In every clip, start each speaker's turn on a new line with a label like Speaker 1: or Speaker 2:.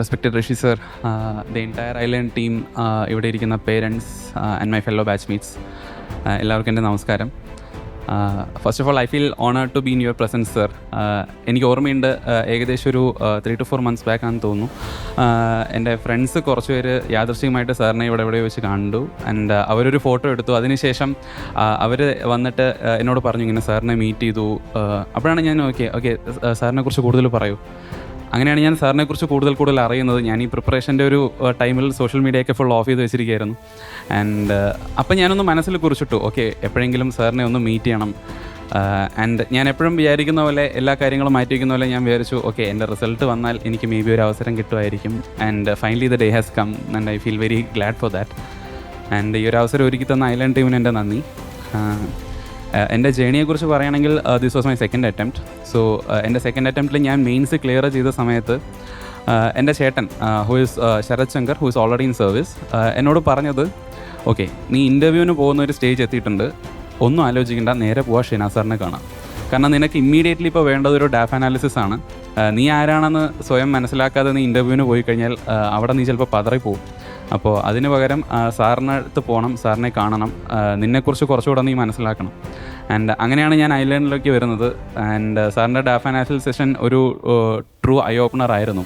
Speaker 1: respected Rishi sir, the entire island team, ഇവിടെ ഇരിക്കുന്ന parents and my fellow batchmates, എല്ലാവർക്കും എൻ്റെ നമസ്കാരം. First of all I feel honoured to be in your presence sir. എനിക്ക് ഓർമ്മയുണ്ട്, ഏകദേശം ഒരു 3 to 4 months ബാക്ക് ആണെന്ന് തോന്നുന്നു, എൻ്റെ ഫ്രണ്ട്സ് കുറച്ച് പേര് യാദൃശ്ചികമായിട്ട് സാറിനെ ഇവിടെ വെച്ച് കണ്ടു. ആൻഡ് അവരൊരു ഫോട്ടോ എടുത്തു. അതിനുശേഷം അവർ വന്നിട്ട് എന്നോട് പറഞ്ഞു ഇങ്ങനെ സാറിനെ മീറ്റ് ചെയ്തു. അപ്പോഴാണ് ഞാൻ ഓക്കെ സാറിനെ കുറിച്ച് കൂടുതൽ പറയൂ. അങ്ങനെയാണ് ഞാൻ സാറിനെക്കുറിച്ച് കൂടുതൽ അറിയുന്നത്. ഞാൻ ഈ പ്രിപ്പറേഷൻ്റെ ഒരു ടൈമിൽ സോഷ്യൽ മീഡിയയൊക്കെ ഫുൾ ഓഫ് ചെയ്ത് വെച്ചിരിക്കുകയായിരുന്നു. ആൻഡ് അപ്പം ഞാനൊന്ന് മനസ്സിൽ കുറിച്ചിട്ടു, ഓക്കെ എപ്പോഴെങ്കിലും സാറിനെ ഒന്ന് മീറ്റ് ചെയ്യണം. ആൻഡ് ഞാൻ എപ്പോഴും വിചാരിക്കുന്ന പോലെ എല്ലാ കാര്യങ്ങളും മാറ്റി വയ്ക്കുന്ന പോലെ ഞാൻ വിചാരിച്ചു, ഓക്കെ എൻ്റെ റിസൾട്ട് വന്നാൽ എനിക്ക് മേ ബി ഒരു അവസരം കിട്ടുമായിരിക്കും. And finally the day has come and I feel very glad for that. And ഈ ഒരു അവസരം ഒരുക്കി തന്ന ഐലൻഡ് ടീമിന് എൻ്റെ നന്ദി. എൻ്റെ ജേണിയെക്കുറിച്ച് പറയുകയാണെങ്കിൽ this was my second attempt. So എൻ്റെ സെക്കൻഡ് അറ്റംപ്റ്റിൽ ഞാൻ മെയിൻസ് ക്ലിയർ ചെയ്ത സമയത്ത് എൻ്റെ ചേട്ടൻ who is Sarath Shankar, who is already in service, എന്നോട് പറഞ്ഞത്, ഓക്കെ നീ ഇൻ്റർവ്യൂവിന് പോകുന്ന ഒരു സ്റ്റേജ് എത്തിയിട്ടുണ്ട്, ഒന്നും ആലോചിക്കേണ്ട, നേരെ പോവാ ഷിനാസ് സാറിനെ കാണാം. കാരണം നിനക്ക് ഇമ്മീഡിയറ്റ്ലി ഇപ്പോൾ വേണ്ടത് ഒരു ഡാറ്റ അനാലിസിസ് ആണ്. നീ ആരാണെന്ന് സ്വയം മനസ്സിലാക്കാതെ നീ ഇൻ്റർവ്യൂവിന് പോയി കഴിഞ്ഞാൽ അവിടെ നീ ചിലപ്പോൾ പതറിപ്പോവും. അപ്പോൾ അതിന് പകരം സാറിൻ്റെ അടുത്ത് പോകണം, സാറിനെ കാണണം, നിന്നെക്കുറിച്ച് കുറച്ചുകൂടെ നീ മനസ്സിലാക്കണം. ആൻഡ് അങ്ങനെയാണ് ഞാൻ ഐലൻഡിലേക്ക് വരുന്നത്. ആൻഡ് സാറിൻ്റെ ഡാറ്റ അനാലിസിസ് സെഷൻ ഒരു ട്രൂ ഐ ഓപ്പണർ ആയിരുന്നു.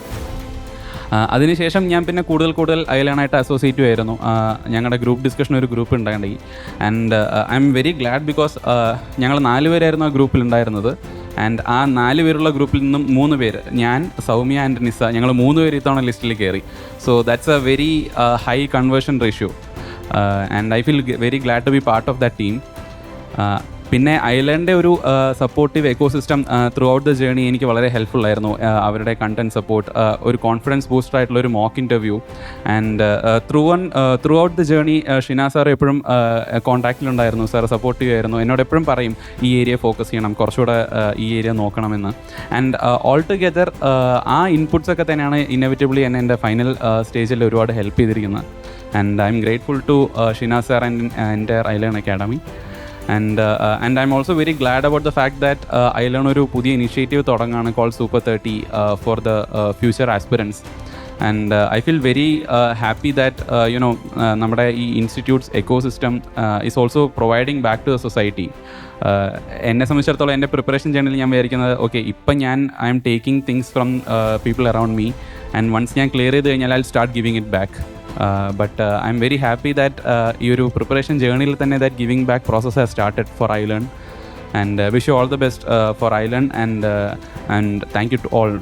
Speaker 1: അതിനുശേഷം ഞാൻ പിന്നെ കൂടുതൽ ഐലൻഡായിട്ട് അസോസിയേറ്റ് ആയിരുന്നു. ഞങ്ങളുടെ ഗ്രൂപ്പ് ഡിസ്കഷൻ ഒരു ഗ്രൂപ്പ് ഉണ്ടായി. And I am very glad because ഞങ്ങൾ 4 പേരായിരുന്നു ആ ഗ്രൂപ്പിൽ ഉണ്ടായിരുന്നത്. ആൻഡ് ആ 4 പേരുള്ള ഗ്രൂപ്പിൽ നിന്നും 3 പേര്, ഞാൻ, സൗമ്യ ആൻഡ് നിസ, ഞങ്ങൾ 3 പേര് ഇത്തവണ ലിസ്റ്റിൽ കയറി. So that's a very high conversion ratio. And I feel very glad to be part of that team. പിന്നെ ഐലൻഡിൻ്റെ ഒരു supportive ecosystem throughout the journey എനിക്ക് വളരെ ഹെൽപ്ഫുൾ ആയിരുന്നു. അവരുടെ കണ്ടൻറ് സപ്പോർട്ട്, ഒരു കോൺഫിഡൻസ് ബൂസ്റ്റർ ആയിട്ടുള്ള ഒരു mock interview. And throughout the journey Shina sir എപ്പോഴും കോൺടാക്റ്റിലുണ്ടായിരുന്നു. സാർ സപ്പോർട്ടീവ് ആയിരുന്നു. എന്നോട് എപ്പോഴും പറയും ഈ ഏരിയ ഫോക്കസ് ചെയ്യണം, കുറച്ചുകൂടെ ഈ ഏരിയ നോക്കണമെന്ന്. ആൻഡ് ഓൾ ടുഗെദർ ആ ഇൻപുട്സ് ഒക്കെ തന്നെയാണ് ഇന്നവിറ്റബിളി എന്നെ എൻ്റെ ഫൈനൽ സ്റ്റേജിൽ ഒരുപാട് ഹെൽപ്പ് ചെയ്തിരിക്കുന്നത്. And I am grateful to Shina sir and entire Island Academy. And I'm also very glad about the fact that Island ഒരു പുതിയ ഇനിഷ്യേറ്റീവ് തുടങ്ങുകയാണ് called Super 30 for the future aspirants. And I feel very happy that നമ്മുടെ ഈ institutes ecosystem is also providing back to the society. എന്നെ സംബന്ധിച്ചിടത്തോളം എൻ്റെ preparation ജേർണിയിൽ ഞാൻ വിചാരിക്കുന്നത്, ഓക്കെ ഇപ്പം I am taking things from people around me, and once ഞാൻ clear ചെയ്ത് കഴിഞ്ഞാൽ I will start giving it back. But I'm very happy that ഈ ഒരു പ്രിപ്പറേഷൻ ജേർണിയിൽ തന്നെ that giving back process has started for iLearn. And wish you all the best for iLearn, and thank you to all.